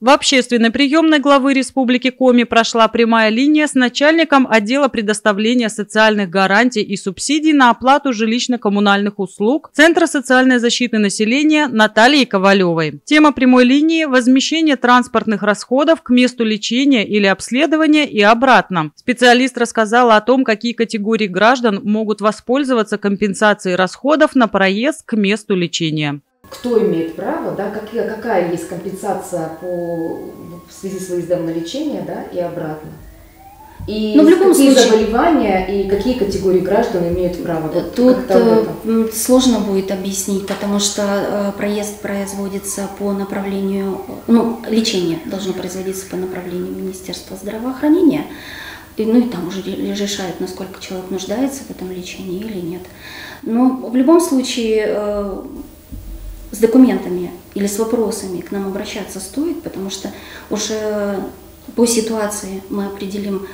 В общественной приемной главы Республики Коми прошла прямая линия с начальником отдела предоставления социальных гарантий и субсидий на оплату жилищно-коммунальных услуг Центра социальной защиты населения Натальей Ковалевой. Тема прямой линии – возмещение транспортных расходов к месту лечения или обследования и обратно. Специалист рассказала о том, какие категории граждан могут воспользоваться компенсацией расходов на проезд к месту лечения. Кто имеет право, да, какая есть компенсация в связи с выездом на лечение, да, и обратно. И в любом какие случае, заболевания и какие категории граждан имеют право? Тут сложно будет объяснить, потому что проезд производится по направлению, лечение должно производиться по направлению Министерства здравоохранения. И там уже решают, насколько человек нуждается в этом лечении или нет. Но в любом случае с документами или с вопросами к нам обращаться стоит, потому что уже по ситуации мы определим,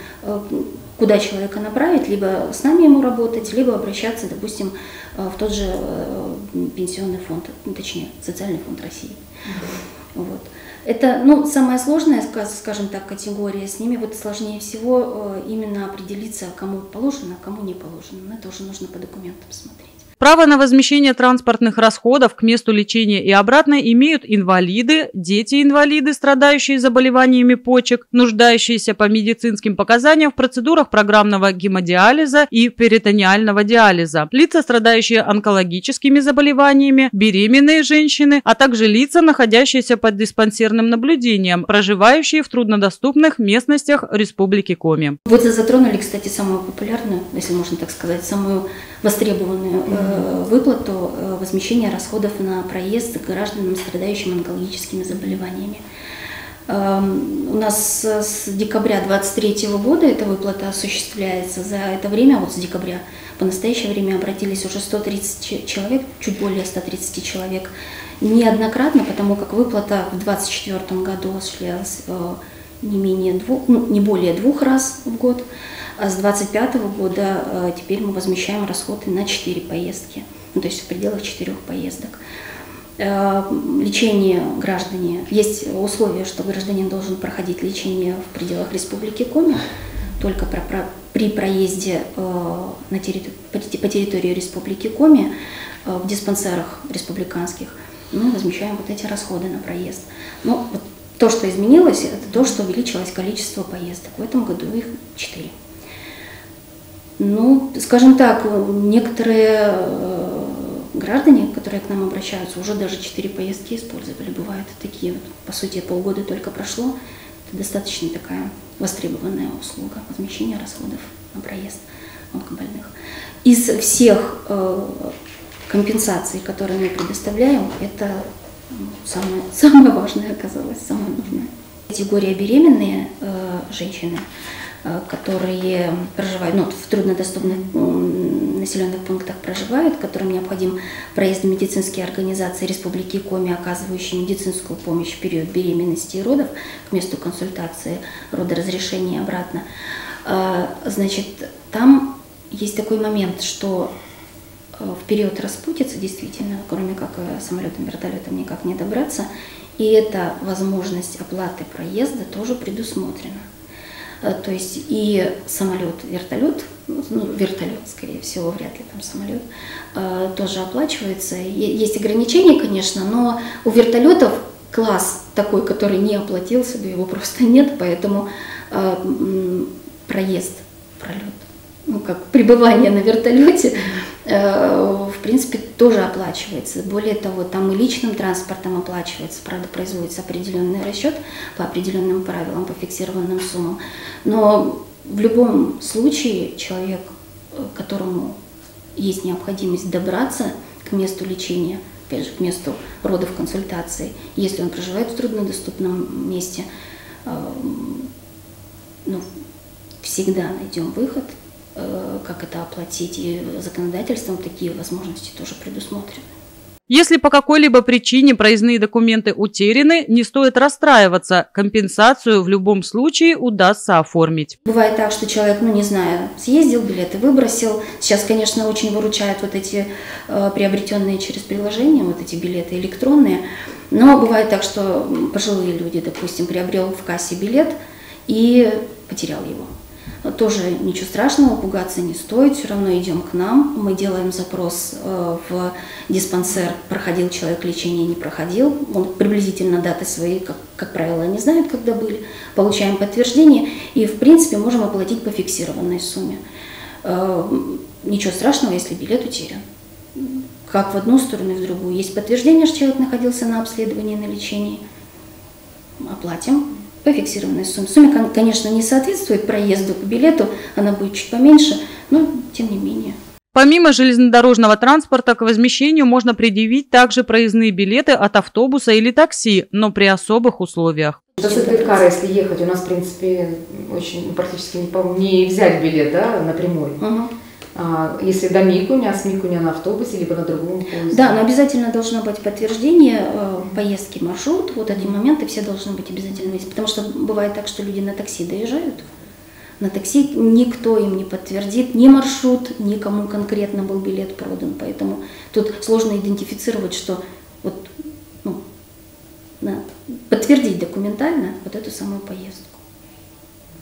куда человека направить, либо с нами ему работать, либо обращаться, допустим, в тот же пенсионный фонд, точнее, социальный фонд России. Вот. Это самая сложная, скажем так, категория. С ними сложнее всего именно определиться, кому положено, а кому не положено. Но это уже нужно по документам смотреть. Право на возмещение транспортных расходов к месту лечения и обратно имеют инвалиды, дети-инвалиды, страдающие заболеваниями почек, нуждающиеся по медицинским показаниям в процедурах программного гемодиализа и перитонеального диализа, лица, страдающие онкологическими заболеваниями, беременные женщины, а также лица, находящиеся под диспансерным наблюдением, проживающие в труднодоступных местностях Республики Коми. Вы затронули, кстати, самую популярную, если можно так сказать, самую востребованную выплату возмещения расходов на проезд гражданам, страдающим онкологическими заболеваниями. У нас с декабря 2023 года эта выплата осуществляется. За это время, с декабря по настоящее время обратились уже 130 человек, чуть более 130 человек. Неоднократно, потому как выплата в 2024 году осуществлялась не более 2 раз в год. А с 2025 года теперь мы возмещаем расходы на 4 поездки, то есть в пределах 4 поездок. Лечение граждане, есть условие, что гражданин должен проходить лечение в пределах Республики Коми, только при проезде по территории Республики Коми в диспансерах республиканских мы возмещаем эти расходы на проезд. Но то, что изменилось, это то, что увеличилось количество поездок. В этом году их 4. Скажем так, некоторые граждане, которые к нам обращаются, уже даже 4 поездки использовали. Бывают такие, по сути, полгода только прошло. Это достаточно такая востребованная услуга возмещения расходов на проезд онкобольных. Из всех компенсаций, которые мы предоставляем, это самое важное оказалось, самое нужное. Категория беременные женщины, которые проживают, в труднодоступных населенных пунктах проживают, которым необходим проезд в медицинские организации Республики Коми, оказывающие медицинскую помощь в период беременности и родов, к месту консультации, родоразрешения и обратно. Значит, там есть такой момент, что в период распутицы действительно, кроме как самолетом, вертолетом никак не добраться, и эта возможность оплаты проезда тоже предусмотрена. То есть и самолет, вертолет, вертолет, скорее всего, вряд ли там самолет, тоже оплачивается. Есть ограничения, конечно, но у вертолетов класс такой, который не оплатился, да его просто нет, поэтому проезд, пролет, как пребывание на вертолете, в принципе, тоже оплачивается. Более того, там и личным транспортом оплачивается, правда, производится определенный расчет по определенным правилам, по фиксированным суммам. Но в любом случае человек, которому есть необходимость добраться к месту лечения, опять же, к месту родов, консультации, если он проживает в труднодоступном месте, всегда найдем выход, как это оплатить, и законодательством такие возможности тоже предусмотрены. Если по какой-либо причине проездные документы утеряны, не стоит расстраиваться. Компенсацию в любом случае удастся оформить. Бывает так, что человек, съездил, билеты выбросил. Сейчас, конечно, очень выручают эти приобретенные через приложение, эти билеты электронные. Но бывает так, что пожилые люди, допустим, приобрел в кассе билет и потерял его. Тоже ничего страшного, пугаться не стоит, все равно идем к нам, мы делаем запрос в диспансер, проходил человек лечение, не проходил, он приблизительно даты свои, как правило, не знают, когда были, получаем подтверждение и, в принципе, можем оплатить по фиксированной сумме. Ничего страшного, если билет утерян. Как в одну сторону и в другую. Есть подтверждение, что человек находился на обследовании, на лечении, оплатим по фиксированной сумме. Сумма, конечно, не соответствует проезду по билету, она будет чуть поменьше, но тем не менее. Помимо железнодорожного транспорта к возмещению можно предъявить также проездные билеты от автобуса или такси, но при особых условиях. До Сыктывкара, если ехать, у нас, в принципе, очень практически не взять билет, да, напрямую. Если до Микуня, с Микуня на автобусе, либо на другом поезде. Да, но обязательно должно быть подтверждение поездки, маршрут. Вот эти моменты все должны быть обязательно. Потому что бывает так, что люди на такси доезжают. На такси никто им не подтвердит ни маршрут, ни кому конкретно был билет продан. Поэтому тут сложно идентифицировать, что вот, подтвердить документально вот эту самую поездку.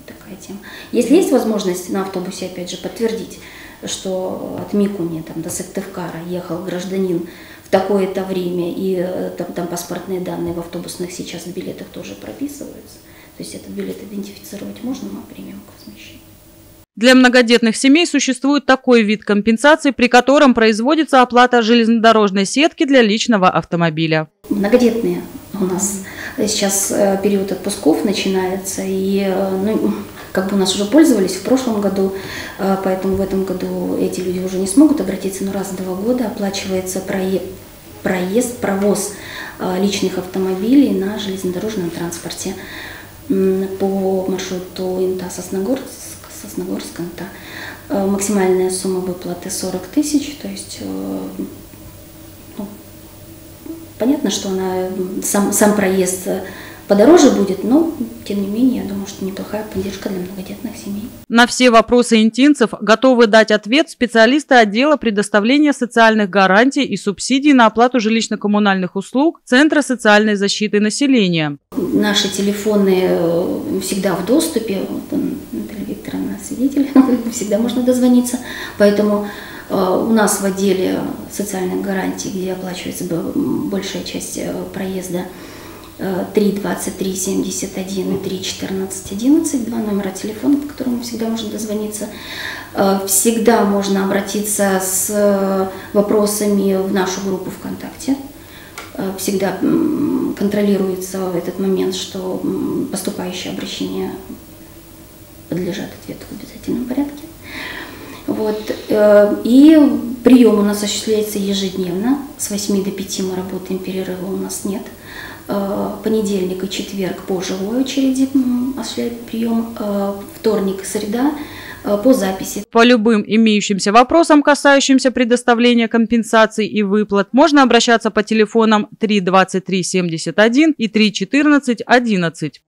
Такая тема. Если есть возможность на автобусе, опять же, подтвердить, что от Микуни до Сыктывкара ехал гражданин в такое-то время, и там паспортные данные в автобусных сейчас в билетах тоже прописываются. То есть этот билет идентифицировать можно, мы примем к возмещению. Для многодетных семей существует такой вид компенсации, при котором производится оплата железнодорожной сетки для личного автомобиля. Многодетные у нас сейчас период отпусков начинается, и как бы у нас уже пользовались в прошлом году, поэтому в этом году эти люди уже не смогут обратиться, но раз в 2 года оплачивается провоз личных автомобилей на железнодорожном транспорте по маршруту Инта-Сосногорск-Инта. Максимальная сумма выплаты 40 тысяч, то есть понятно, что сам проезд подороже будет, но, тем не менее, я думаю, что неплохая поддержка для многодетных семей. На все вопросы интинцев готовы дать ответ специалисты отдела предоставления социальных гарантий и субсидий на оплату жилищно-коммунальных услуг Центра социальной защиты населения. Наши телефоны всегда в доступе. Наталья Викторовна свидетель, всегда можно дозвониться. Поэтому у нас в отделе социальных гарантий, где оплачивается большая часть проезда, 32371 и 31411, 2 номера телефона, по которым всегда можно дозвониться. Всегда можно обратиться с вопросами в нашу группу ВКонтакте. Всегда контролируется в этот момент, что поступающие обращения подлежат ответу в обязательном порядке. Вот. И прием у нас осуществляется ежедневно. С 8 до 5 мы работаем, перерыва у нас нет. Понедельник и четверг по живой очереди осуществляет прием, вторник и среда по записи. По любым имеющимся вопросам, касающимся предоставления компенсаций и выплат, можно обращаться по телефонам 32371 и 31411.